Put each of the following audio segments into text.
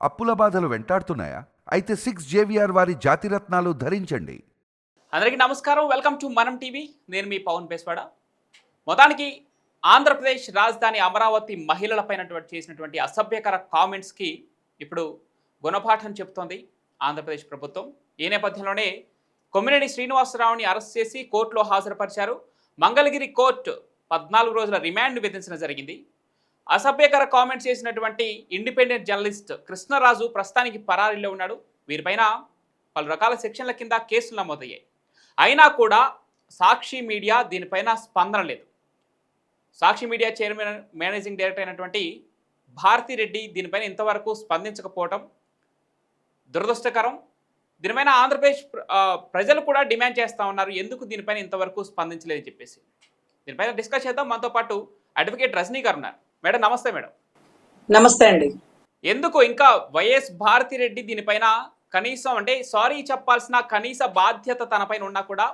అప్పుల బాధలు వెంటాడుతున్నాయా? అయితే 6 JVR వారి జాతిరత్నాలు ధరించండి. అందరికీ నమస్కారం. వెల్కమ్ టు మనం టీవీ. నేను మీ పవన్ పేస్వాడ. మొత్తానికి ఆంధ్రప్రదేశ్ రాజధాని అమరావతి మహిళలపైన చేసినటువంటి అసభ్యకర కామెంట్స్కి ఇప్పుడు గుణపాఠం చెబుతోంది ఆంధ్రప్రదేశ్ ప్రభుత్వం. ఈ నేపథ్యంలోనే కొమ్మినేని శ్రీనివాసరావుని అరెస్ట్ చేసి కోర్టులో హాజరుపరిచారు. మంగళగిరి కోర్టు 14 రోజుల రిమాండ్ విధించడం జరిగింది. అసభ్యకర కామెంట్స్ చేసినటువంటి ఇండిపెండెంట్ జర్నలిస్ట్ కృష్ణరాజు ప్రస్తుతానికి పరారీలో ఉన్నాడు. వీరిపైన పలు రకాల సెక్షన్ల కింద కేసులు నమోదయ్యాయి. అయినా కూడా సాక్షి మీడియా దీనిపైన స్పందన లేదు. సాక్షి మీడియా చైర్మన్ మేనేజింగ్ డైరెక్టర్ అయినటువంటి భారతిరెడ్డి దీనిపైన ఇంతవరకు స్పందించకపోవటం దురదృష్టకరం. దీనిపైన ఆంధ్రప్రదేశ్ ప్రజలు కూడా డిమాండ్ చేస్తూ ఉన్నారు, ఎందుకు దీనిపైన ఇంతవరకు స్పందించలేదని చెప్పేసి. దీనిపైన డిస్కస్ చేద్దాం. మనతో పాటు అడ్వకేట్ రజనీ గారు ఉన్నారు. మేడం నమస్తే. మేడం నమస్తే అండి. ఎందుకు ఇంకా వైఎస్ భారతిరెడ్డి దీనిపైన కనీసం అంటే సారీ చెప్పాల్సిన కనీస బాధ్యత తనపైన ఉన్నా కూడా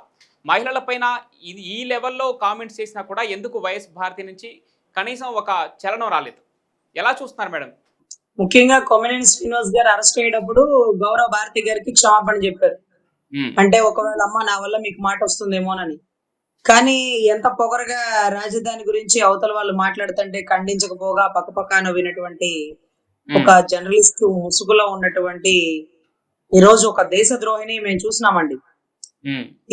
మహిళలపైన ఈ లెవెల్లో కామెంట్స్ చేసినా కూడా ఎందుకు వైఎస్ భారతి నుంచి కనీసం ఒక చలనం రాలేదు? ఎలా చూస్తున్నారు మేడం? ముఖ్యంగా కొమ్మినేని శ్రీనివాస్ గారు అరెస్ట్ అయ్యేటప్పుడు గౌరవ భారతి గారికి క్షమాపణ చెప్పారు. అంటే ఒకవేళ అమ్మ నా వల్ల మీకు మాట వస్తుందేమోనని. కానీ ఎంత పొగరగా రాజధాని గురించి అవతల వాళ్ళు మాట్లాడుతుంటే ఖండించకపోగా పక్కపక్కన వినటువంటి ఒక జర్నలిస్ట్ ముసుగులో ఉన్నటువంటి ఈ రోజు ఒక దేశ ద్రోహిని మేము చూసినామండి.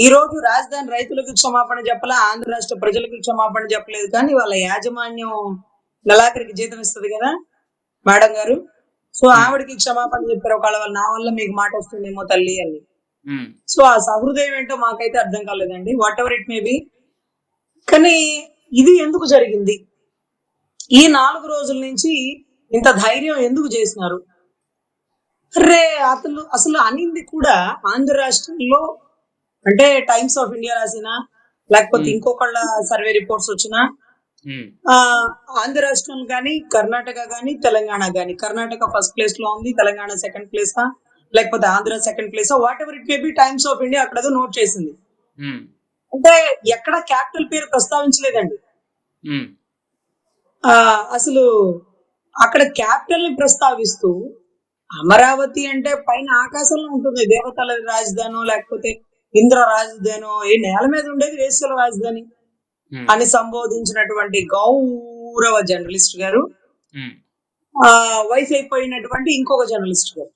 ఈ రోజు రాజధాని రైతులకు క్షమాపణ చెప్పలా, ఆంధ్ర రాష్ట్ర ప్రజలకు క్షమాపణ చెప్పలేదు. కానీ వాళ్ళ యాజమాన్యం నెలాఖరికి జీతం ఇస్తుంది కదా మేడం గారు, సో ఆవిడకి క్షమాపణ చెప్పారు. ఒకవేళ నా వల్ల మీకు మాట వస్తుందేమో తల్లి అని. సో ఆ సహృదయం ఏంటో మాకైతే అర్థం కాలేదండి. What ever it may B. కానీ ఇది ఎందుకు జరిగింది? ఈ 4 రోజుల నుంచి ఇంత ధైర్యం ఎందుకు చేసినారు? అరే అసలు అనింది కూడా ఆంధ్ర రాష్ట్రంలో అంటే టైమ్స్ ఆఫ్ ఇండియా రాసినా లేకపోతే ఇంకొకళ్ళ సర్వే రిపోర్ట్స్ వచ్చినా ఆంధ్ర రాష్ట్రం కానీ కర్ణాటక కానీ తెలంగాణ కానీ, కర్ణాటక ఫస్ట్ ప్లేస్ లో ఉంది, తెలంగాణ సెకండ్ ప్లేసా లేకపోతే ఆంధ్ర సెకండ్ ప్లేసా, whatever it may be, Times of India అక్కడ నోట్ చేసింది. అంటే ఎక్కడ క్యాపిటల్ పేరు ప్రస్తావించలేదండి. అసలు అక్కడ క్యాపిటల్ ని ప్రస్తావిస్తూ అమరావతి అంటే పైన ఆకాశంలో ఉంటుంది, దేవతల రాజధానో లేకపోతే ఇంద్ర రాజధానో, ఏ నేల మీద ఉండేది వేశ్యల రాజధాని అని సంబోధించినటువంటి గౌరవ జర్నలిస్ట్ గారు వయసు అయిపోయినటువంటి ఇంకొక జర్నలిస్ట్ గారు.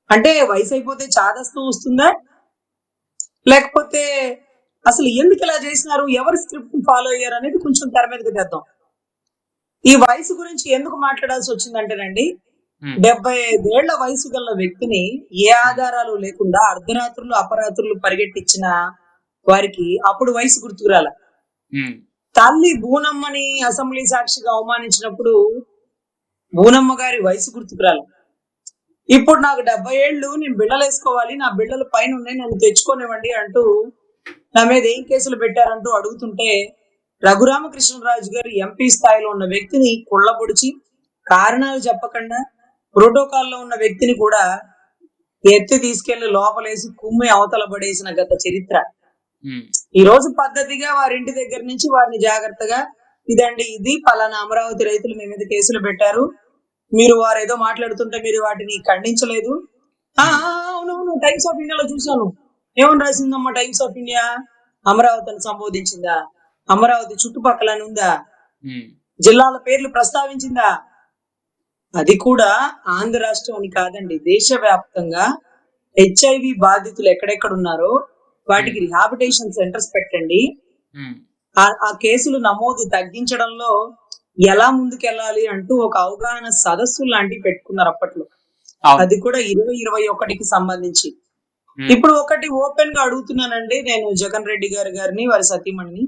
అంటే వయసు అయిపోతే చాదస్తం వస్తుందా, లేకపోతే అసలు ఎందుకు ఇలా చేసినారు, ఎవరి స్క్రిప్ట్ ఫాలో అయ్యారు అనేది కొంచెం తెర మీదకి తెద్దాం. ఈ వయసు గురించి ఎందుకు మాట్లాడాల్సి వచ్చిందంటేనండి, 75 ఏళ్ల వయసు గల వ్యక్తిని ఏ ఆధారాలు లేకుండా అర్ధరాత్రులు అపరాత్రులు పరిగెట్టించిన వారికి అప్పుడు వయసు గుర్తుకురాల. తల్లి బూనమ్మని అసెంబ్లీ సాక్షిగా అవమానించినప్పుడు బూనమ్మ గారి వయసు గుర్తుకురాల. ఇప్పుడు నాకు 70 ఏళ్ళు, నేను బిళ్ళలు వేసుకోవాలి, నా బిళ్ళలు పైన ఉన్నాయి, నన్ను తెచ్చుకోనివ్వండి అంటూ నా మీద ఏం కేసులు పెట్టారంటూ అడుగుతుంటే రఘురామకృష్ణరాజు గారు ఎంపీ స్థాయిలో ఉన్న వ్యక్తిని కుళ్ళబొడిచి కారణాలు చెప్పకుండా ప్రోటోకాల్లో ఉన్న వ్యక్తిని కూడా ఎత్తి తీసుకెళ్లి లోపలేసి కుమ్మి అవతల పడేసిన గత చరిత్ర. ఈ రోజు పద్ధతిగా వారింటి దగ్గర నుంచి వారిని జాగ్రత్తగా, ఇదండి ఇది పలానా అమరావతి రైతులు మీ మీద కేసులు పెట్టారు, మీరు వారు ఏదో మాట్లాడుతుంటే మీరు వాటిని ఖండించలేదు. అవునవును, టైమ్స్ ఆఫ్ ఇండియాలో చూసాను. ఏమని రాసిందమ్మా టైమ్స్ ఆఫ్ ఇండియా? అమరావతిని సంబోధించిందా? అమరావతి చుట్టుపక్కల ఉందా? జిల్లాల పేర్లు ప్రస్తావించిందా? అది కూడా ఆంధ్ర రాష్ట్రం అని కాదండి, దేశవ్యాప్తంగా HIV బాధితులు ఎక్కడెక్కడ ఉన్నారో వాటికి రిహాబిటేషన్ సెంటర్స్ పెట్టండి. ఆ కేసులు నమోదు తగ్గించడంలో ఎలా ముందుకెళ్ళాలి అంటూ ఒక అవగాహన సదస్సు లాంటివి పెట్టుకున్నారు అప్పట్లో. అది కూడా 2021కి సంబంధించి. ఇప్పుడు ఒకటి ఓపెన్ గా అడుగుతున్నానండి నేను జగన్ రెడ్డి గారిని, వారి సతీమణిని.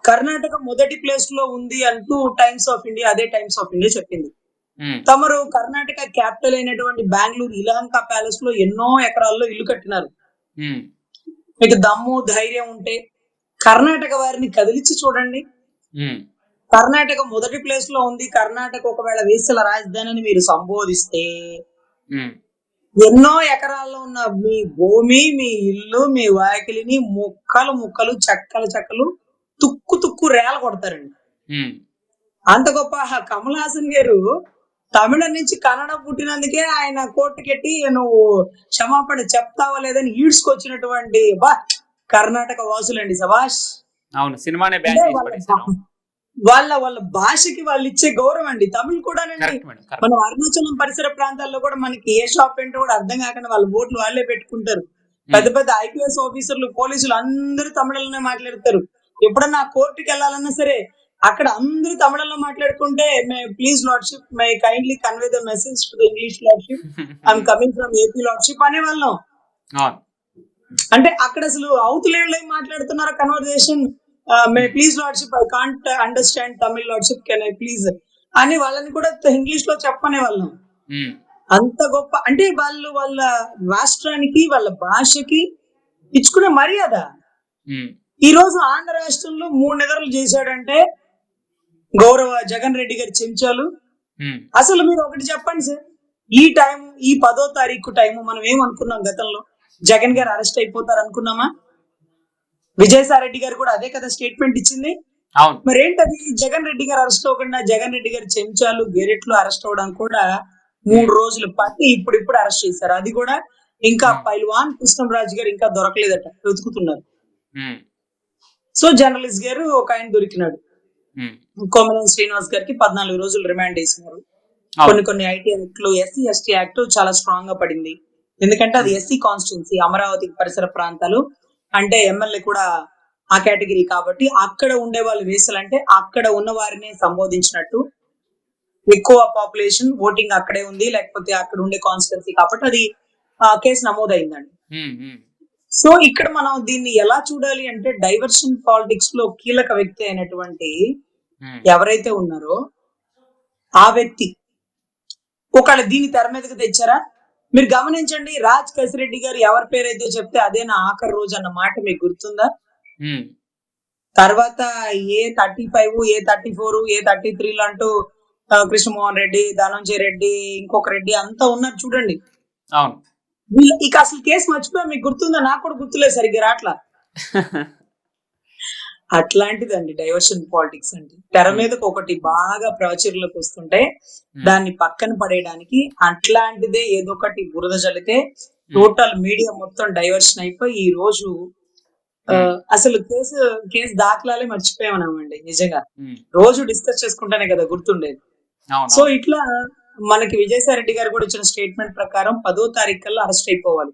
కర్ణాటక మొదటి ప్లేస్ లో ఉంది అంటూ టైమ్స్ ఆఫ్ ఇండియా, అదే టైమ్స్ ఆఫ్ ఇండియా చెప్పింది. తమరు కర్ణాటక క్యాపిటల్ అయినటువంటి బెంగళూరు ఇలహంక ప్యాలెస్ లో ఎన్నో ఎకరాల్లో ఇల్లు కట్టినారు. మీకు దమ్ము ధైర్యం ఉంటే కర్ణాటక వారిని కదిలించి చూడండి. కర్ణాటక మొదటి ప్లేస్ లో ఉంది, కర్ణాటక ఒకవేళ వేశ్యల రాజధాని అని మీరు సంబోధిస్తే ఎన్నో ఎకరాల్లో ఉన్న మీ భూమి, మీ ఇల్లు, మీ వాకిలిని ముక్కలు చెక్కలు తుక్కు రేల కొడతారండి. అంత గొప్ప కమల్ హాసన్ గారు తమిళం నుంచి కన్నడ పుట్టినందుకే ఆయన కోర్టుకెట్టి నువ్వు క్షమాపణ చెప్తావా లేదని ఈడ్చుకొచ్చినటువంటి కర్ణాటక వాసులండి సభాష్. అవును, సినిమానే బ్యాన్ అంటే చేసి వాళ్ళ పడేశారు. వాళ్ళ వాళ్ళ భాషకి వాళ్ళు ఇచ్చే గౌరవం అండి. తమిళ్ కూడానండి. Correct madam, correct. మనం అరుణాచలం పరిసర ప్రాంతాల్లో కూడా మనకి ఏ షాప్ ఏంటో కూడా అర్థం కాకుండా వాళ్ళ ఓట్లు వాళ్ళే పెట్టుకుంటారు. పెద్ద పెద్ద ఐపీఎస్ ఆఫీసర్లు, పోలీసులు అందరూ తమిళంలోనే మాట్లాడతారు. ఎప్పుడన్నా కోర్టుకి వెళ్ళాలన్నా సరే అక్కడ అందరూ తమిళంలో మాట్లాడుకుంటే, may please lordship may kindly convey the message to the English lordship, I'm coming from AP lordship అనేవాళ్ళం. అవును. అంటే అక్కడ అసలు అవతలేళ్ళు ఏం మాట్లాడుతున్నారో conversation, may please lordship I can't understand Tamil lordship can I please అని వాళ్ళని కూడా ఇంగ్లీష్ లో చెప్పనే వాళ్ళం. ఉమ్, అంత గొప్ప అంటే వాళ్ళు వాళ్ళ రాష్ట్రానికి వాళ్ళ భాషకి ఇచ్చుకునే మర్యాద. ఉమ్, ఈ రోజు ఆంధ్ర రాష్ట్రంలో 3 నిద్రలు చేశాడంటే గౌరవ జగన్ రెడ్డి గారి చెంచాలు. ఉమ్, అసలు మీరు ఒకటి చెప్పండి సార్, ఈ టైం ఈ 10వ తారీఖు టైము మనం ఏమనుకున్నాం? గతంలో జగన్ గారు అరెస్ట్ అయిపోతారు అనుకున్నామా? విజయసాయి రెడ్డి గారు కూడా అదే కదా స్టేట్మెంట్ ఇచ్చింది. అవును. మరి ఏంటది? జగన్ రెడ్డి గారు అరెస్ట్ అవ్వకుండా జగన్ రెడ్డి గారి చెంచాలు గెరెట్లు అరెస్ట్ అవ్వడానికి కూడా 3 రోజులు పట్టి ఇప్పుడు అరెస్ట్ చేశారు. అది కూడా ఇంకా పైల్వాన్ కృష్ణంరాజు గారు ఇంకా దొరకలేదట, వెతుకుతున్నారు. ఉమ్, సో జర్నలిస్ట్ గారు ఒక ఆయన దొరికినాడు. ఉమ్, కోమలం శ్రీనివాస్ గారికి 14 రోజులు రిమాండ్ వేసినారు. అవును. కొన్ని ఐటీ యాక్ట్లు, ఎస్సీ ఎస్టీ యాక్ట్ చాలా స్ట్రాంగ్ గా పడింది. ఎందుకంటే అది ఎస్సీ కాన్స్టిట్యున్సీ, అమరావతి పరిసర ప్రాంతాలు అంటే ఎమ్మెల్యే కూడా ఆ కేటగిరీ కాబట్టి అక్కడ ఉండే వాళ్ళు వేసాలంటే అక్కడ ఉన్న వారిని సంబోధించినట్టు. ఎక్కువ పాపులేషన్ ఓటింగ్ అక్కడే ఉంది, లేకపోతే అక్కడ ఉండే కాన్స్టిట్యున్సీ కాబట్టి అది కేసు నమోదైందండి. ఉమ్, ఉమ్, సో ఇక్కడ మనం దీన్ని ఎలా చూడాలి అంటే, డైవర్షన్ పాలిటిక్స్ లో కీలక వ్యక్తి అయినటువంటి ఉమ్, ఎవరైతే ఉన్నారో ఆ వ్యక్తి ఒకవేళ దీన్ని తెర మీదకి తెచ్చారా? మీరు గమనించండి, రాజ్ కసిరెడ్డి గారు ఎవరి పేరైతే చెప్తే అదే నా ఆఖరి రోజు అన్న మాట మీకు గుర్తుందా? ఉమ్, తర్వాత A35, A34, A33 అంటూ కృష్ణమోహన్ రెడ్డి, ధనంజయ రెడ్డి, ఇంకొక రెడ్డి అంతా ఉన్నారు చూడండి. అవును. ఇక అసలు కేసు మర్చిపోయా, మీకు గుర్తుందా? నాకు కూడా గుర్తులేదు, సరిగ్గా రాట్లా. అట్లాంటిదండి డైవర్షన్ పాలిటిక్స్ అంటే. తెర మీదకి ఒకటి బాగా ప్రాచుర్యంలోకి వస్తుంటే దాన్ని పక్కన పడేయడానికి అట్లాంటిదే ఏదో ఒకటి బురద జల్లితే టోటల్ మీడియా మొత్తం డైవర్షన్ అయిపోయి ఈ రోజు అసలు కేసు దాఖలాలే మర్చిపోయామన్నామండి నిజంగా. ఉమ్, రోజు డిస్కస్ చేసుకుంటానే కదా గుర్తుండేది. అవును. సో ఇట్లా మనకి విజయసాయి రెడ్డి గారు కూడా ఇచ్చిన స్టేట్మెంట్ ప్రకారం 10వ తారీఖు కల్లా అరెస్ట్ అయిపోవాలి.